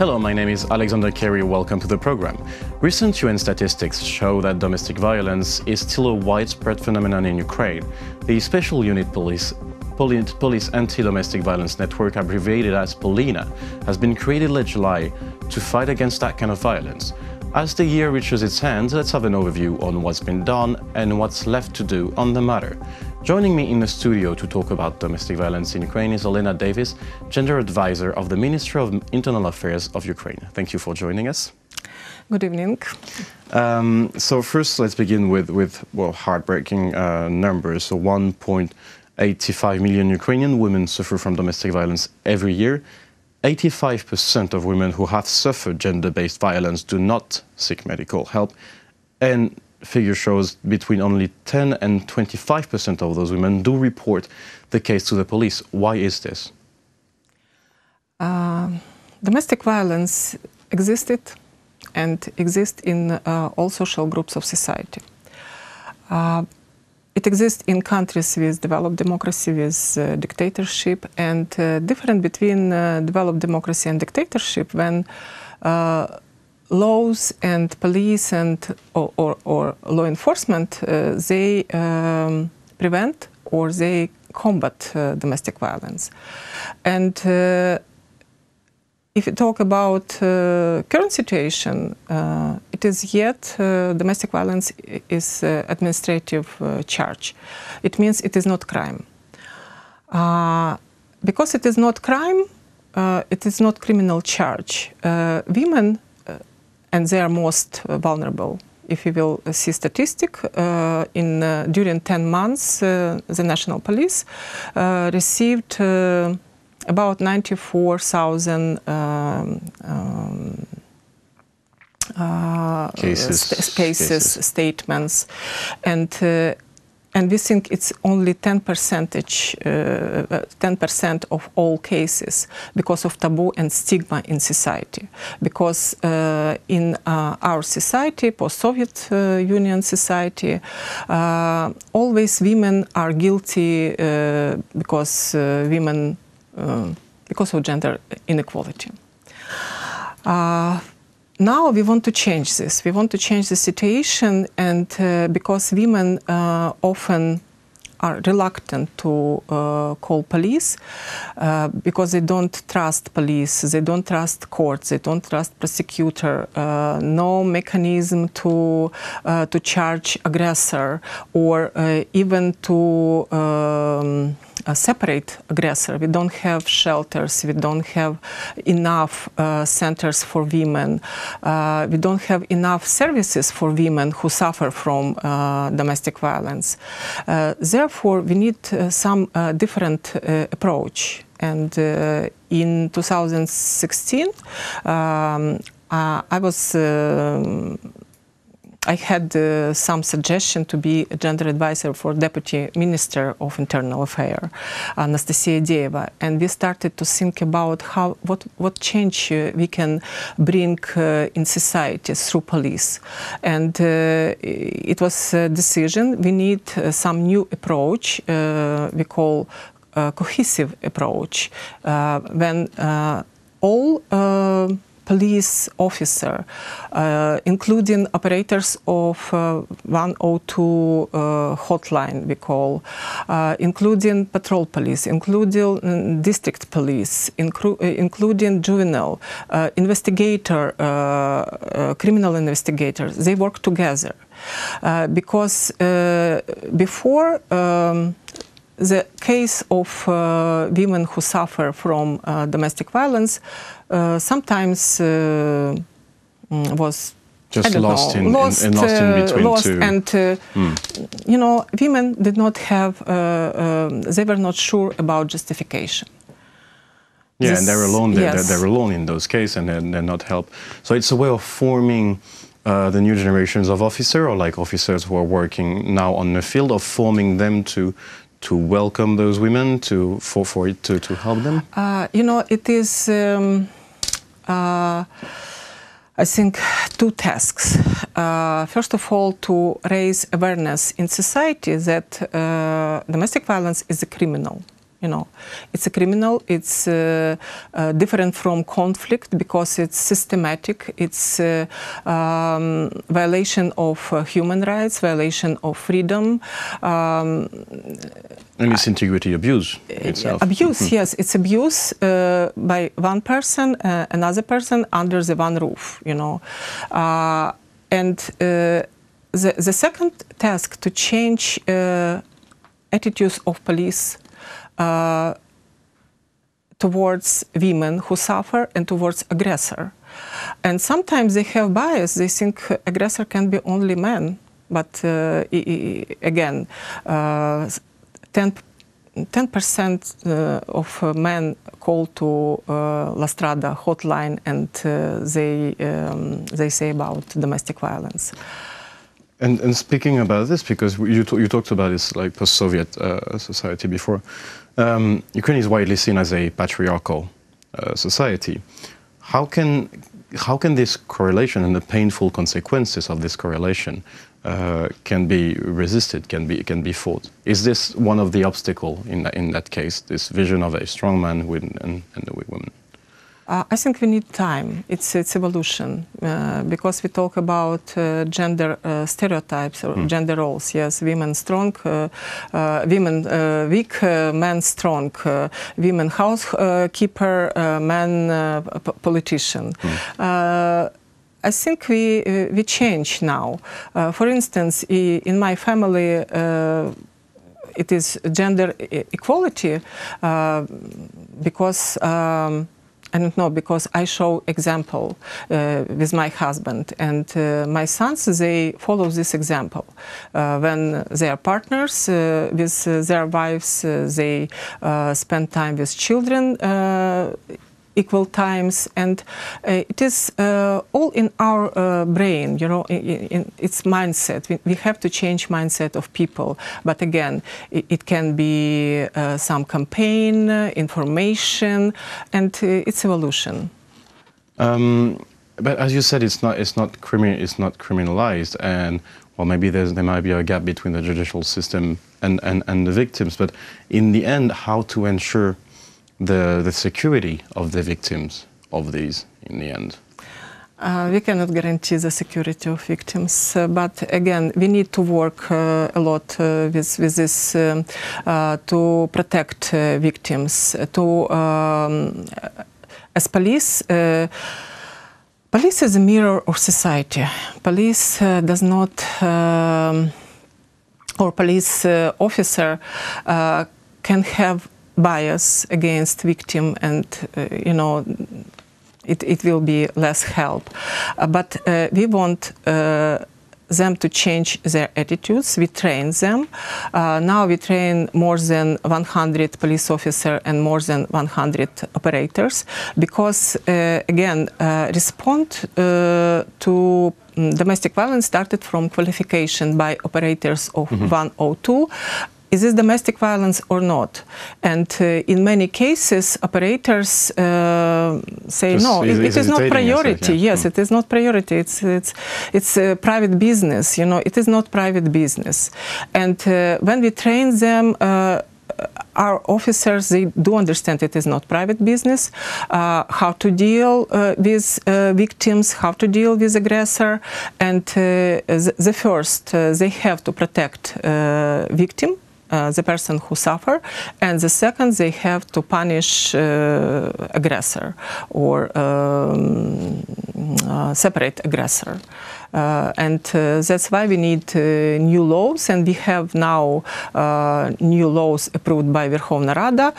Hello, my name is Alexander Carey. Welcome to the program. Recent UN statistics show that domestic violence is still a widespread phenomenon in Ukraine. The Special Unit Police Anti-Domestic Violence Network, abbreviated as POLINA, has been created late July to fight against that kind of violence. As the year reaches its end, let's have an overview on what's been done and what's left to do on the matter. Joining me in the studio to talk about domestic violence in Ukraine is Olena Davis, Gender Advisor of the Ministry of Internal Affairs of Ukraine. Thank you for joining us. Good evening. So first, let's begin with heartbreaking numbers. So 1.85 million Ukrainian women suffer from domestic violence every year. 85% of women who have suffered gender-based violence do not seek medical help, and figure shows between only 10 and 25% of those women do report the case to the police. Why is this? Domestic violence existed and exists in all social groups of society. It exists in countries with developed democracy, with dictatorship, and different between developed democracy and dictatorship when laws and police and or law enforcement they prevent or they combat domestic violence. And if you talk about current situation, it is yet domestic violence is administrative charge. It means it is not crime. Because it is not crime, it is not criminal charge. Women, and they are most vulnerable. If you will see statistic, during 10 months, the National Police received about 94,000 cases, statements, and we think it's only 10% of all cases because of taboo and stigma in society. Because in our society, post-Soviet Union society, always women are guilty because of gender inequality. Now we want to change this. We want to change the situation, and because women often are reluctant to call police because they don't trust police, they don't trust courts, they don't trust prosecutor, no mechanism to charge aggressor or even to separate aggressor. We don't have shelters, we don't have enough centers for women, we don't have enough services for women who suffer from domestic violence. Therefore, we need some different approach. And in 2016, I had some suggestion to be a gender advisor for Deputy Minister of Internal Affairs, Anastasia Deva, and we started to think about what change we can bring in society through police. And it was a decision. We need some new approach. We call cohesive approach, when all police officer, including operators of 102 hotline, we call, including patrol police, including district police, including juvenile, investigator, criminal investigators, they work together. Because before the case of women who suffer from domestic violence sometimes was just lost in between. And you know, women did not have, they were not sure about justification. Yeah, and they're alone. They're alone in those cases, and they're not helped. So it's a way of forming the new generations of officers, or like officers who are working now on the field, of forming them to welcome those women, to help them. You know, it is. I think two tasks. First of all, to raise awareness in society that domestic violence is a criminal. You know, it's a criminal. It's different from conflict because it's systematic. It's violation of human rights, violation of freedom. And it's integrity abuse itself. Abuse, yes, it's abuse by one person, another person under the one roof. You know, and the second task to change attitudes of police towards women who suffer and towards aggressor. And sometimes they have bias. They think aggressor can be only men. But again, 10% of men call to La Strada hotline and they say about domestic violence. And speaking about this, because you talked about this like post-Soviet society before, Ukraine is widely seen as a patriarchal society. How can this correlation and the painful consequences of this correlation can be resisted, can be fought? Is this one of the obstacles in that case? This vision of a strong man and a weak woman. I think we need time. It's evolution because we talk about gender stereotypes or gender roles. Yes, women strong, women weak, men strong, women housekeeper, men politician. I think we change now. For instance, in my family, it is gender equality because. I don't know, because I show example with my husband, and my sons, they follow this example. When they are partners with their wives, they spend time with children equal times, and it is all in our brain, you know, it's mindset. We have to change mindset of people, but again, it can be some campaign, information, and it's evolution. But as you said, it's not criminalized, and well, maybe there might be a gap between the judicial system and the victims. But in the end, how to ensure the security of the victims of these in the end? We cannot guarantee the security of victims, but again, we need to work a lot with this to protect victims. As police, police is a mirror of society. Police does not, or police officer can have bias against victim, and you know, it will be less help. But we want them to change their attitudes. We train them. Now we train more than 100 police officers and more than 100 operators, because again, respond to domestic violence started from qualification by operators of 102. Is this domestic violence or not? And in many cases, operators say, no, it is not priority. Yes, it is not priority. It's a private business. You know, it is not private business. And when we train them, our officers, they do understand it is not private business, how to deal with victims, how to deal with aggressor, and the first, they have to protect victim, the person who suffer, and the second, they have to punish aggressor or separate aggressor. And that's why we need new laws, and we have now new laws approved by Verkhovna Rada,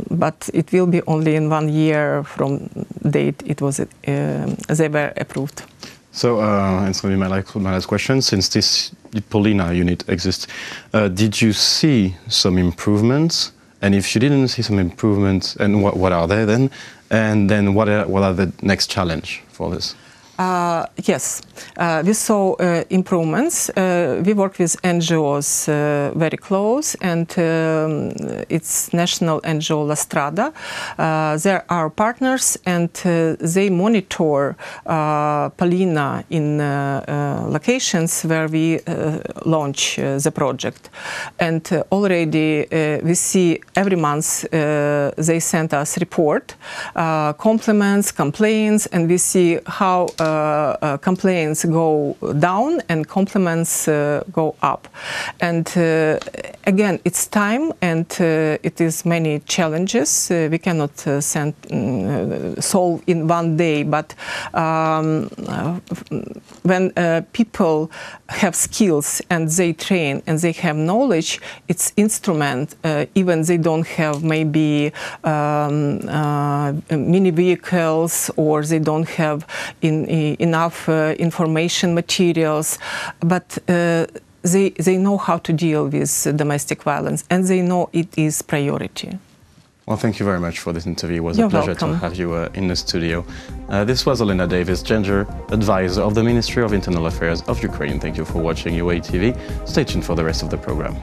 but it will be only in 1 year from date it was they were approved. So, it's going to be my last question. Since this POLINA unit exists, did you see some improvements? And if you didn't see some improvements, and what are they then? And then what are the next challenge for this? Yes, we saw improvements. We work with NGOs very close, and it's national NGO La Strada. They're our partners, and they monitor POLINA in locations where we launch the project. And already we see every month they send us report, compliments, complaints, and we see how complaints go down and compliments go up. And again, it's time, and it is many challenges. We cannot solve in one day, but when people have skills and they train and they have knowledge, it's instrument, even they don't have maybe mini vehicles, or they don't have enough information materials, but they know how to deal with domestic violence, and they know it is priority. Well, thank you very much for this interview. It was You're a pleasure welcome. to have you in the studio. This was Olena Davis, Gender Advisor of the Ministry of Internal Affairs of Ukraine. Thank you for watching UATV. Stay tuned for the rest of the program.